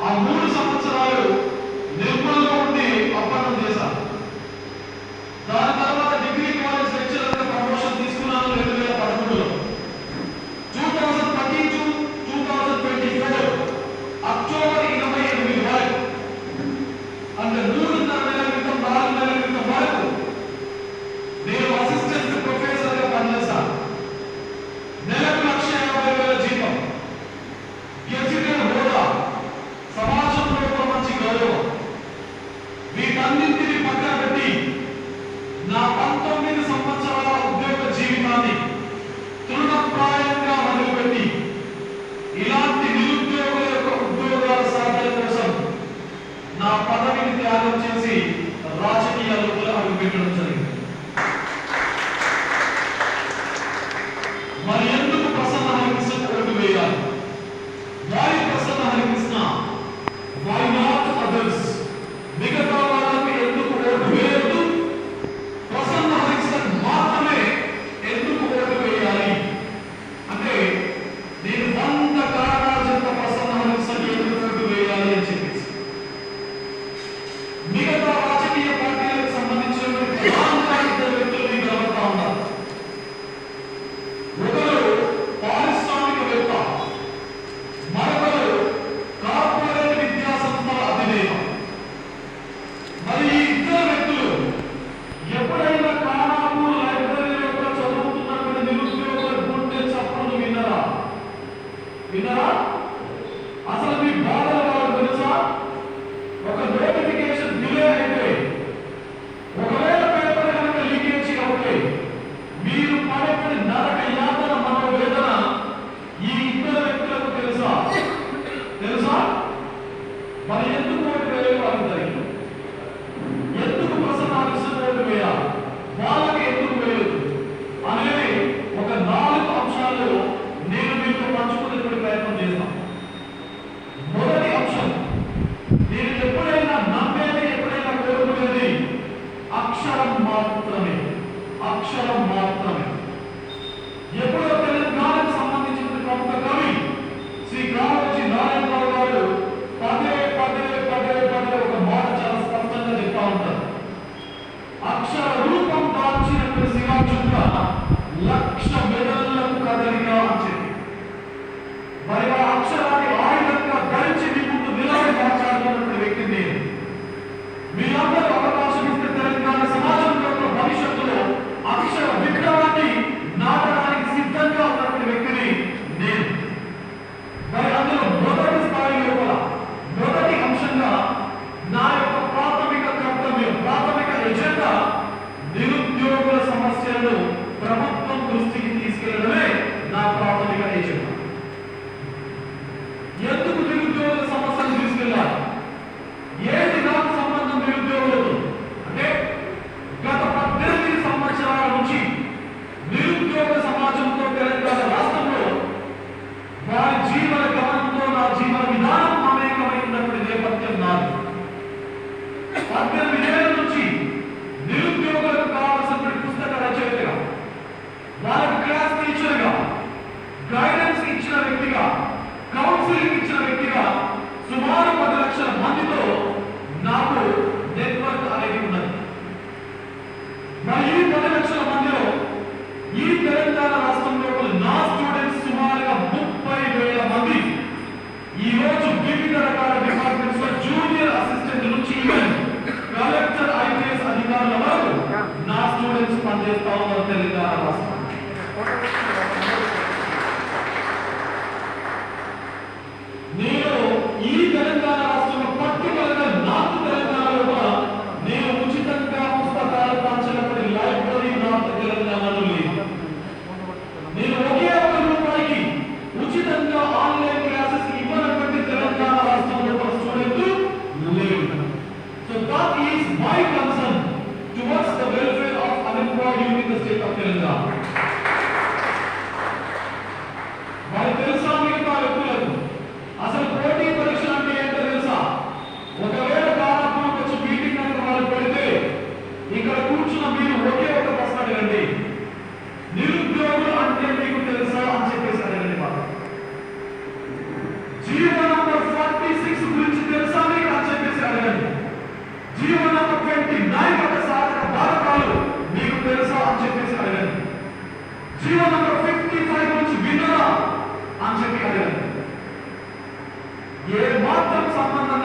ఆ 3 సంవత్సరాలు నిర్మల్లో ఉండి అప్పన్నం చేశాను. దాని తర్వాత డిగ్రీ కాలేజ్ లెక్చరర్గా ప్రమోషన్ తీసుకున్నాను 2013లో. 2013 to 2024 అక్టోబర్ 28 వరకు, అంటే 3.5 నెలల క్రితం 4 నెలల క్రితం వరకు నేను అసిస్టెంట్ ప్రొఫెసర్గా పనిచేశాను. నెలకు 1,50,000 జీతం, గెజిటెడ్ హోదా, సమాజంలో ఒక మంచి గౌరవం. వీటన్నింటినీ పక్కన పెట్టి నా 19 సంవత్సరాల ఉద్యోగ జీవితాన్ని తృణప్రాయంగా మొదలుపెట్టి ఇలాంటి నిరుద్యోగుల యొక్క ఉద్యోగాల సాధన కోసం నా పదవిని త్యాగం చేసి రాజకీయాల్లో అడుగుపెట్టడం జరిగింది. మరి ఎందుకు ప్రసన్న హరికృష్ణ ఓటు వేయాలి? Why Prasanna Harikrishna, why not others? మిగతా వాళ్ళకి ఎందుకు ఓటు వేయద్దు, ప్రసన్న హరికృష్ణ మాత్రమే ఎందుకు ఓటు వేయాలి అంటే నేను 100 కారణాల చేత ప్రసన్న హరికృష్ణ ఎందుకు ఓటు వేయాలి అని చెప్పేసి మిగతా రాజకీయ పార్టీలకు సంబంధించినటువంటి ప్రధానంగా 2 వ్యక్తులు మీకు కనబడతా ఉన్నారు. ఒకరు పారిశ్రామికవేత్త, మరొకరు కార్పొరేట్ విద్యా సంస్థల అధినేత. మరి ఈ 2 వ్యక్తులు ఎప్పుడైనా ఖానాపూర్ లైబ్రరీలో చదువుతున్నటువంటి నిరుద్యోగుల గుండె చప్పులు విన్నారా? అసలు మీ బాధలు వాళ్ళకు తెలుసా? ఒక నోటిఫికేషన్ డిలే అయితే, ఒకవేళ పేపర్ కనుక లీకేజీ అవుతే మీరు పడేటువంటి నరక యాతన, మనోవేదన ఈ 2 వ్యక్తులకు తెలుసా? మరి ఎందుకు ఓటు వేయాలి వాళ్ళకి? ఎందుకు ప్రసన్న హరికృష్ణ ఓటు వేయాలి, వాళ్ళకి ఎందుకు వేయదు అనేది ఒక 4 అంశాలు నేను మీతో పంచుకునేటువంటి ప్రయత్నం చేస్తాను. మొదటి అంశం, నేను ఎప్పుడైనా నమ్మేది, ఎప్పుడైనా కోరుకునేది అక్షరం మాత్రమే. ఎప్పుడో తెలంగాణకు సంబంధించిన ప్రముఖ కవి శ్రీ కాళోజీ నారాయణరావు గారు పదే ఒక మాట చాలా స్పష్టంగా చెప్తా ఉంటారు. అక్షర రూపం దాల్చినటువంటి శివాచుక్క 1,00,000 మెడలకు కదలిక అని చెప్పి, మరి ఆ అక్షరాన్ని ఆయుధంగా ధరించి మీ ముందు నిలబడి మాట్లాడుతున్నటువంటి వ్యక్తి నేను. మీరందరూ అవకాశం ఇస్తే తెలంగాణ సమాజంలో భవిష్యత్తులో అక్షర విప్లవాన్ని నాటడానికి సిద్ధంగా ఉన్నటువంటి వ్యక్తిని నేను. మరి అందులో మొదటి స్థాయి లోపల మొదటి అంశంగా నా యొక్క ప్రాథమిక కర్తవ్యం, ప్రాథమిక ఎజెండా నిరుద్యోగుల సమస్యలను ప్రభుత్వం దృష్టికి తీసుకెళ్లడమే నా ప్రాథమిక ఎజెండా. ఎందుకు నిరుద్యోగుల సమస్యలు తీసుకెళ్లాలి? ఏది నాకు సంబంధం నిరుద్యోగులతో అంటే గత 18 సంవత్సరాల నుంచి నిరుద్యోగ సమాజంతో తెలంగాణ రాష్ట్రంలో వారి జీవన గమనంతో నా జీవన విధానం మమేకమైనటువంటి నేపథ్యం నాది. 18 ఏళ్ల నుంచి నిరుద్యోగులకు కావాల్సినటువంటి పుస్తక రచయితగా, వాళ్ళకు క్లాస్ టీచర్గా, గైడెన్స్ ఇచ్చిన వ్యక్తిగా, కౌన్సిలింగ్ ఇచ్చిన వ్యక్తిగా సుమారు 10 లక్షల మందితో నాకు నెట్వర్క్ అనేది ఉన్నది. మరి ఈ 10 లక్షల మందిలో ఈ తెలంగాణ రాష్ట్రంలో నా స్టూడెంట్స్ సుమారుగా 30,000 మంది ఈ రోజు వివిధ రకాల డిపార్ట్మెంట్స్ లో జూనియర్ అసిస్టెంట్ నుంచి ఈవెన్ కలెక్టర్, ఐపీఎస్ అధికారుల వరకు నా స్టూడెంట్స్ పనిచేస్తా ఉన్నారు తెలంగాణ రాష్ట్రం. నేను ఈ తెలంగాణ రాష్ట్రంలో పర్టికులర్గా నార్త్ తెలంగాణలో నేను ఉచితంగా పుస్తకాలు పంచినప్పటి లైబ్రరీ నార్త్ తెలంగాణలో లేదు. నేను ఒకే 1 రూపాయికి ఉచితంగా ఆన్లైన్ క్లాసెస్ ఇవ్వనటువంటి తెలంగాణ రాష్ట్రంలో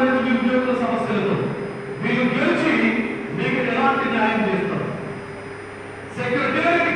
లేదు మీ ఉద్యోగుల సమస్యలతో. మీరు గెలిచి మీకు ఎలాంటి న్యాయం చేస్తారు? సెక్రటరీ